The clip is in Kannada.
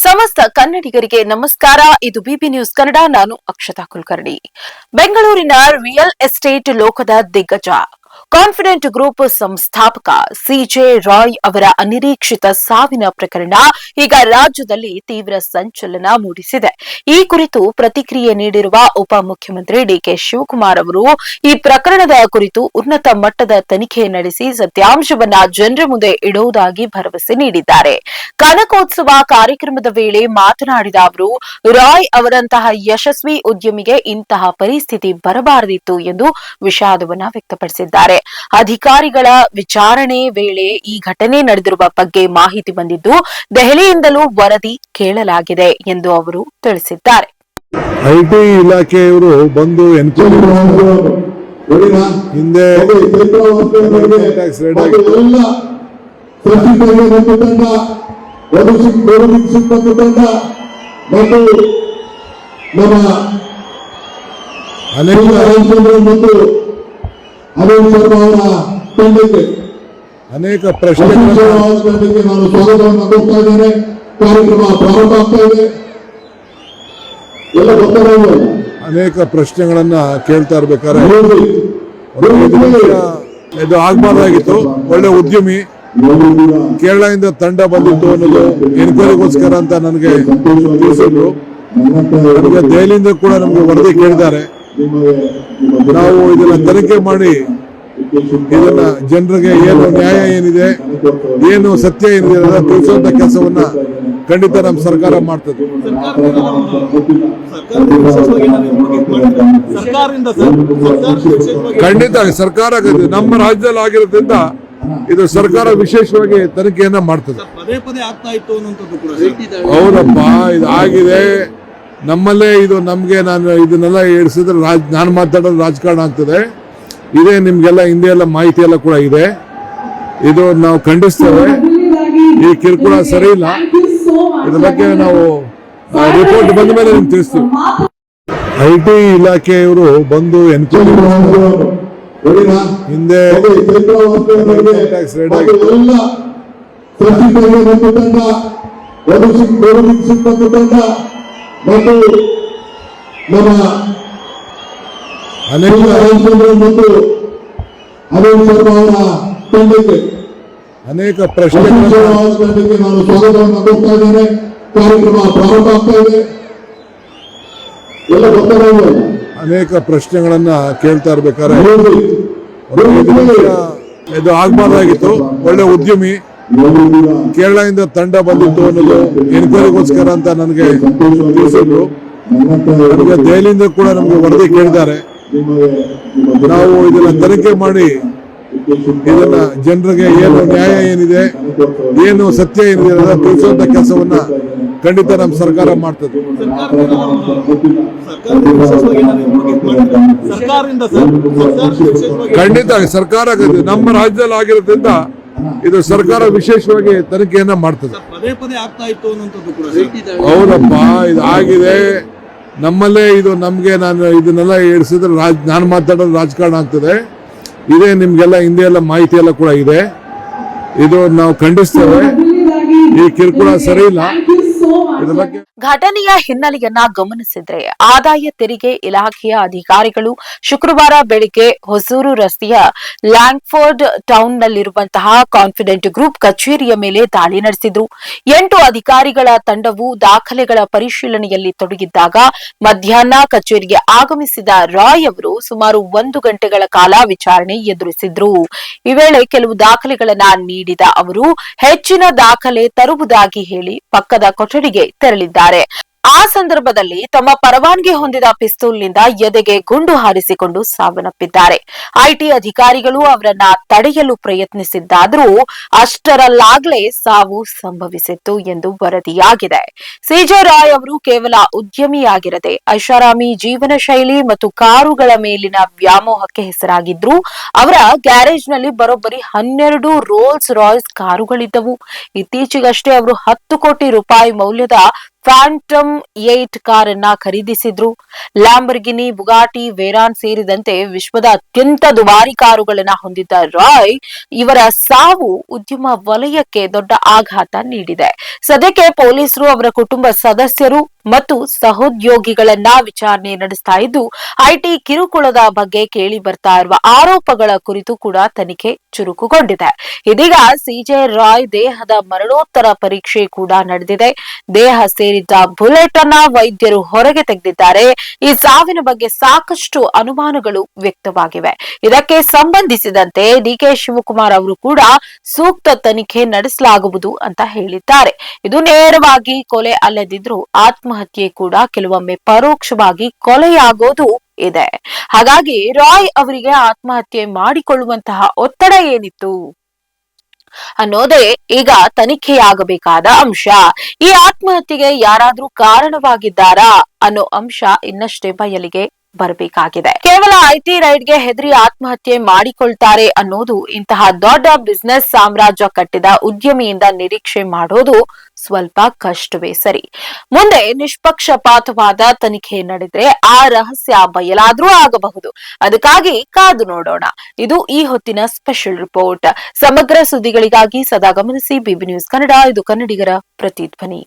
ಸಮಸ್ತ ಕನ್ನಡಿಗರಿಗೆ ನಮಸ್ಕಾರ. ಇದು ಬಿಬಿ ನ್ಯೂಸ್ ಕನ್ನಡ. ನಾನು ಅಕ್ಷತಾ ಕುಲಕರ್ಣಿ. ಬೆಂಗಳೂರಿನ ರಿಯಲ್ ಎಸ್ಟೇಟ್ ಲೋಕದ ದಿಗ್ಗಜ ಕಾನ್ಫಿಡೆಂಟ್ ಗ್ರೂಪ್ ಸಂಸ್ಥಾಪಕ ಸಿಜೆ ರಾಯ್ ಅವರ ಅನಿರೀಕ್ಷಿತ ಸಾವಿನ ಪ್ರಕರಣ ಈಗ ರಾಜ್ಯದಲ್ಲಿ ತೀವ್ರ ಸಂಚಲನ ಮೂಡಿಸಿದೆ. ಈ ಕುರಿತು ಪ್ರತಿಕ್ರಿಯೆ ನೀಡಿರುವ ಉಪಮುಖ್ಯಮಂತ್ರಿ ಡಿಕೆ ಶಿವಕುಮಾರ್ ಅವರು ಈ ಪ್ರಕರಣದ ಕುರಿತು ಉನ್ನತ ಮಟ್ಟದ ತನಿಖೆ ನಡೆಸಿ ಸತ್ಯಾಂಶವನ್ನ ಜನರ ಮುಂದೆ ಇಡುವುದಾಗಿ ಭರವಸೆ ನೀಡಿದ್ದಾರೆ. ಕನಕೋತ್ಸವ ಕಾರ್ಯಕ್ರಮದ ವೇಳೆ ಮಾತನಾಡಿದ ಅವರು, ರಾಯ್ ಅವರಂತಹ ಯಶಸ್ವಿ ಉದ್ಯಮಿಗೆ ಇಂತಹ ಪರಿಸ್ಥಿತಿ ಬರಬಾರದಿತ್ತು ಎಂದು ವಿಷಾದವನ್ನ ವ್ಯಕ್ತಪಡಿಸಿದ್ದಾರೆ. ಅಧಿಕಾರಿಗಳ ವಿಚಾರಣೆ ವೇಳೆ ಈ ಘಟನೆ ನಡೆದಿರುವ ಬಗ್ಗೆ ಮಾಹಿತಿ ಬಂದಿದ್ದು ದೆಹಲಿಯಿಂದಲೂ ವರದಿ ಕೇಳಲಾಗಿದೆ ಎಂದು ಅವರು ತಿಳಿಸಿದ್ದಾರೆ. ಐಟಿ ಇಲಾಖೆಯವರು ಬಂದು ಎನ್ಕ್ವೈರಿ ಹಿಂದೆ ಟ್ಯಾಕ್ಸ್ ರೇಟ್ ಅನೇಕ ಪ್ರಶ್ನೆಗಳಿಗೆ ನಾನು ಸ್ವಾಗತವನ್ನು ಕೊಡ್ತಾ ಇದ್ದೇನೆ. ಕಾರ್ಯಕ್ರಮ ಪ್ರಾರಂಭ ಆಗ್ತಾ ಇದೆ. ಎಲ್ಲ ಗೊತ್ತಾಗ ಅನೇಕ ಪ್ರಶ್ನೆಗಳನ್ನ ಕೇಳ್ತಾ ಇರ್ಬೇಕಾದ್ರೆ ಇದು ಆಗ್ಬಾರ್ದಾಗಿತ್ತು. ಒಳ್ಳೆ ಉದ್ಯಮಿ, ಕೇರಳದಿಂದ ತಂಡ ಬಂದಿತ್ತು ಅನ್ನೋದು ಎನ್ಕ್ವೈರಿಗೋಸ್ಕರ ಅಂತ ನನಗೆ ತಿಳಿಸಿದ್ರು. ನಮಗೆ ದೆಹಲಿಯಿಂದ ಕೂಡ ನಮಗೆ ವರದಿ ಕೇಳಿದ್ದಾರೆ. ನಾವು ಇದನ್ನ ತನಿಖೆ ಮಾಡಿ ಇದನ್ನ ಜನರಿಗೆ ಏನು ನ್ಯಾಯ ಏನಿದೆ, ಏನು ಸತ್ಯ ಏನಿದೆ ಅದನ್ನ ತಿಳಿಸುವಂತ ಕೆಲಸವನ್ನ ಖಂಡಿತ ನಮ್ಮ ಸರ್ಕಾರ ಮಾಡ್ತದೆ. ಖಂಡಿತ ಸರ್ಕಾರ ನಮ್ಮ ರಾಜ್ಯದಲ್ಲಿ ಆಗಿರೋದ್ರಿಂದ ಇದು ಸರ್ಕಾರ ವಿಶೇಷವಾಗಿ ತನಿಖೆಯನ್ನ ಮಾಡ್ತದೆ. ಹೌದಪ್ಪ, ಇದು ಆಗಿದೆ ನಮ್ಮಲ್ಲೇ. ಇದು ನಮ್ಗೆ ನಾನು ಇದನ್ನೆಲ್ಲ ಇಡಿಸಿದ್ರೆ ನಾನು ಮಾತಾಡೋದು ರಾಜಕಾರಣ ಆಗ್ತದೆ. ಇದೇ ನಿಮ್ಗೆಲ್ಲ ಹಿಂದೆ ಎಲ್ಲ ಮಾಹಿತಿ ಎಲ್ಲ ಕೂಡ ಇದೆ. ಇದು ನಾವು ಖಂಡಿಸ್ತೇವೆ. ಈ ಕಿರುಕುಳ ಸರಿ ಇಲ್ಲ. ಇದ್ರ ಬಗ್ಗೆ ನಾವು ರಿಪೋರ್ಟ್ ಬಂದ ಮೇಲೆ ನಿಮ್ಗೆ ತಿಳಿಸ್ತೀವಿ. ಐಟಿ ಇಲಾಖೆಯವರು ಬಂದು ಎನ್ಕ್ವೈರಿ ಹಿಂದೆ ಟ್ಯಾಕ್ಸ್ ರೇಟ್ ಅನೇಕ ಪ್ರಶ್ನೆಗಳಿಗೆ ನಾನು ಸ್ವಾಗತವನ್ನು ಕೊಡ್ತಾ ಇದ್ದೇನೆ. ಕಾರ್ಯಕ್ರಮ ಪ್ರಾರಂಭ ಆಗ್ತಾ ಇದೆ. ಎಲ್ಲ ಗೊತ್ತಾಗ ಅನೇಕ ಪ್ರಶ್ನೆಗಳನ್ನ ಕೇಳ್ತಾ ಇರ್ಬೇಕಾದ್ರೆ ಇದು ಆಗ್ಬಾರ್ದಾಗಿತ್ತು. ಒಳ್ಳೆ ಉದ್ಯಮಿ, ಕೇರಳದಿಂದ ತಂಡ ಬಂದಿತ್ತು ಅನ್ನೋದು ಎನ್ಕ್ವೈರಿಗೋಸ್ಕರ ಅಂತ ನನಗೆ ತಿಳಿಸಿದ್ರು. ನಮಗೆ ದೆಹಲಿಯಿಂದ ಕೂಡ ನಮಗೆ ವರದಿ ಕೇಳಿದ್ದಾರೆ. ನಾವು ಇದನ್ನ ತನಿಖೆ ಮಾಡಿ ಇದನ್ನ ಜನರಿಗೆ ಏನು ನ್ಯಾಯ ಏನಿದೆ, ಏನು ಸತ್ಯ ಏನಿದೆ ಅದನ್ನ ತಿಳಿಸುವಂತ ಕೆಲಸವನ್ನ ಖಂಡಿತ ನಮ್ಮ ಸರ್ಕಾರ ಮಾಡ್ತದೆ. ಖಂಡಿತ ಸರ್ಕಾರ ನಮ್ಮ ರಾಜ್ಯದಲ್ಲಿ ಆಗಿರೋದ್ರಿಂದ ಇದು ಸರ್ಕಾರ ವಿಶೇಷವಾಗಿ ತನಿಖೆಯನ್ನ ಮಾಡ್ತದೆ. ಹೌದಪ್ಪ, ಇದು ಆಗಿದೆ ನಮ್ಮಲ್ಲೇ. ಇದು ನಮ್ಗೆ ನಾನು ಇದನ್ನೆಲ್ಲ ಇಡಿಸಿದ್ರೆ ನಾನು ಮಾತಾಡೋದು ರಾಜಕಾರಣ ಆಗ್ತದೆ. ಇದೇ ನಿಮ್ಗೆಲ್ಲ ಹಿಂದೆ ಎಲ್ಲ ಮಾಹಿತಿ ಎಲ್ಲ ಕೂಡ ಇದೆ. ಇದು ನಾವು ಖಂಡಿಸ್ತೇವೆ. ಈ ಕಿರುಕುಳ ಸರಿ ಇಲ್ಲ. ಇದ್ರ ಬಗ್ಗೆ ಘಟನೆಯ ಹಿನ್ನೆಲೆಯನ್ನ ಗಮನಿಸಿದ್ರೆ ಆದಾಯ ತೆರಿಗೆ ಇಲಾಖೆಯ ಅಧಿಕಾರಿಗಳು ಶುಕ್ರವಾರ ಬೆಳಿಗ್ಗೆ ಹೊಸೂರು ರಸ್ತೆಯ ಲ್ಯಾಂಗ್ಫೋರ್ಡ್ ಟೌನ್ನಲ್ಲಿರುವಂತಹ ಕಾನ್ಫಿಡೆಂಟ್ ಗ್ರೂಪ್ ಕಚೇರಿಯ ಮೇಲೆ ದಾಳಿ ನಡೆಸಿದ್ರು. 8 ಅಧಿಕಾರಿಗಳ ತಂಡವು ದಾಖಲೆಗಳ ಪರಿಶೀಲನೆಯಲ್ಲಿ ತೊಡಗಿದ್ದಾಗ ಮಧ್ಯಾಹ್ನ ಕಚೇರಿಗೆ ಆಗಮಿಸಿದ ರಾಯ್ ಅವರು ಸುಮಾರು 1 ಗಂಟೆಗಳ ಕಾಲ ವಿಚಾರಣೆ ಎದುರಿಸಿದ್ರು. ಈ ವೇಳೆ ಕೆಲವು ದಾಖಲೆಗಳನ್ನ ನೀಡಿದ ಅವರು ಹೆಚ್ಚಿನ ದಾಖಲೆ ತರುವುದಾಗಿ ಹೇಳಿ ಪಕ್ಕದ ಕೊಠಡಿಗೆ ತೆರಳಿದ್ದಾರೆ. ಆ ಸಂದರ್ಭದಲ್ಲಿ ತಮ್ಮ ಪರವಾನಗಿ ಹೊಂದಿದ ಪಿಸ್ತೂಲ್ನಿಂದ ಎದೆಗೆ ಗುಂಡು ಹಾರಿಸಿಕೊಂಡು ಸಾವನ್ನಪ್ಪಿದ್ದಾರೆ. ಐಟಿ ಅಧಿಕಾರಿಗಳು ಅವರನ್ನ ತಡೆಯಲು ಪ್ರಯತ್ನಿಸಿದ್ದಾದರೂ ಅಷ್ಟರಲ್ಲಾಗಲೇ ಸಾವು ಸಂಭವಿಸಿತ್ತು ಎಂದು ವರದಿಯಾಗಿದೆ. ಸಿಜೆ ರಾಯ್ ಅವರು ಕೇವಲ ಉದ್ಯಮಿಯಾಗಿರದೆ ಐಷಾರಾಮಿ ಜೀವನ ಶೈಲಿ ಮತ್ತು ಕಾರುಗಳ ಮೇಲಿನ ವ್ಯಾಮೋಹಕ್ಕೆ ಹೆಸರಾಗಿದ್ರು. ಅವರ ಗ್ಯಾರೇಜ್ನಲ್ಲಿ ಬರೋಬ್ಬರಿ 12 ರೋಲ್ಸ್ ರಾಯ್ಸ್ ಕಾರುಗಳಿದ್ದವು. ಇತ್ತೀಚೆಗಷ್ಟೇ ಅವರು 10 ಕೋಟಿ ರೂಪಾಯಿ ಮೌಲ್ಯದ ಫ್ಯಾಂಟಮ್ 8 ಕಾರನ್ನ ಖರೀದಿಸಿದ್ರು. ಲ್ಯಾಂಬರ್ಗಿನಿ, ಬುಗಾಟಿ, ವೇರಾನ್ ಸೇರಿದಂತೆ ವಿಶ್ವದ ಅತ್ಯಂತ ದುಬಾರಿ ಕಾರುಗಳನ್ನ ಹೊಂದಿದ್ದ ರಾಯ್ ಇವರ ಸಾವು ಉದ್ಯಮ ವಲಯಕ್ಕೆ ದೊಡ್ಡ ಆಘಾತ ನೀಡಿದೆ. ಸದ್ಯಕ್ಕೆ ಪೊಲೀಸರು ಅವರ ಕುಟುಂಬ ಸದಸ್ಯರು ಮತ್ತು ಸಹೋದ್ಯೋಗಿಗಳನ್ನ ವಿಚಾರಣೆ ನಡೆಸ್ತಾ ಇದ್ದು, ಐಟಿ ಕಿರುಕುಳದ ಬಗ್ಗೆ ಕೇಳಿ ಬರ್ತಾ ಇರುವ ಆರೋಪಗಳ ಕುರಿತು ಕೂಡ ತನಿಖೆ ಚುರುಕುಗೊಂಡಿದೆ. ಇದೀಗ ಸಿಜೆ ರಾಯ್ ದೇಹದ ಮರಣೋತ್ತರ ಪರೀಕ್ಷೆ ಕೂಡ ನಡೆದಿದೆ. ದೇಹ ಸೇರಿದ್ದ ಬುಲೆಟ್ ಅನ್ನ ವೈದ್ಯರು ಹೊರಗೆ ತೆಗೆದಿದ್ದಾರೆ. ಈ ಸಾವಿನ ಬಗ್ಗೆ ಸಾಕಷ್ಟು ಅನುಮಾನಗಳು ವ್ಯಕ್ತವಾಗಿವೆ. ಇದಕ್ಕೆ ಸಂಬಂಧಿಸಿದಂತೆ ಡಿಕೆ ಶಿವಕುಮಾರ್ ಅವರು ಕೂಡ ಸೂಕ್ತ ತನಿಖೆ ನಡೆಸಲಾಗುವುದು ಅಂತ ಹೇಳಿದ್ದಾರೆ. ಇದು ನೇರವಾಗಿ ಕೊಲೆ ಅಲ್ಲದಿದ್ರೂ ಆತ್ಮಹತ್ಯೆ ಕೂಡ ಕೆಲವೊಮ್ಮೆ ಪರೋಕ್ಷವಾಗಿ ಕೊಲೆಯಾಗೋದು ಇದೆ. ಹಾಗಾಗಿ ರಾಯ್ ಅವರಿಗೆ ಆತ್ಮಹತ್ಯೆ ಮಾಡಿಕೊಳ್ಳುವಂತಹ ಒತ್ತಡ ಏನಿತ್ತು ಅನ್ನೋದೇ ಈಗ ತನಿಖೆಯಾಗಬೇಕಾದ ಅಂಶ. ಈ ಆತ್ಮಹತ್ಯೆಗೆ ಯಾರಾದ್ರೂ ಕಾರಣವಾಗಿದ್ದಾರಾ ಅನ್ನೋ ಅಂಶ ಇನ್ನಷ್ಟೇ ಬಯಲಿಗೆ ಬರಬೇಕಾಗಿದೆ. ಕೇವಲ ಐಟಿ ರೈಡ್ಗೆ ಹೆದರಿ ಆತ್ಮಹತ್ಯೆ ಮಾಡಿಕೊಳ್ತಾರೆ ಅನ್ನೋದು ಇಂತಹ ದೊಡ್ಡ ಬಿಸಿನೆಸ್ ಸಾಮ್ರಾಜ್ಯ ಕಟ್ಟಿದ ಉದ್ಯಮಿಯಿಂದ ನಿರೀಕ್ಷೆ ಮಾಡೋದು ಸ್ವಲ್ಪ ಕಷ್ಟವೇ ಸರಿ. ಮುಂದೆ ನಿಷ್ಪಕ್ಷಪಾತವಾದ ತನಿಖೆ ನಡೆದ್ರೆ ಆ ರಹಸ್ಯ ಬಯಲಾದ್ರೂ ಆಗಬಹುದು. ಅದಕ್ಕಾಗಿ ಕಾದು ನೋಡೋಣ. ಇದು ಈ ಹೊತ್ತಿನ ಸ್ಪೆಷಲ್ ರಿಪೋರ್ಟ್. ಸಮಗ್ರ ಸುದ್ದಿಗಳಿಗಾಗಿ ಸದಾ ಗಮನಿಸಿ ಬಿಬಿ ನ್ಯೂಸ್ ಕನ್ನಡ. ಇದು ಕನ್ನಡಿಗರ ಪ್ರತಿಧ್ವನಿ.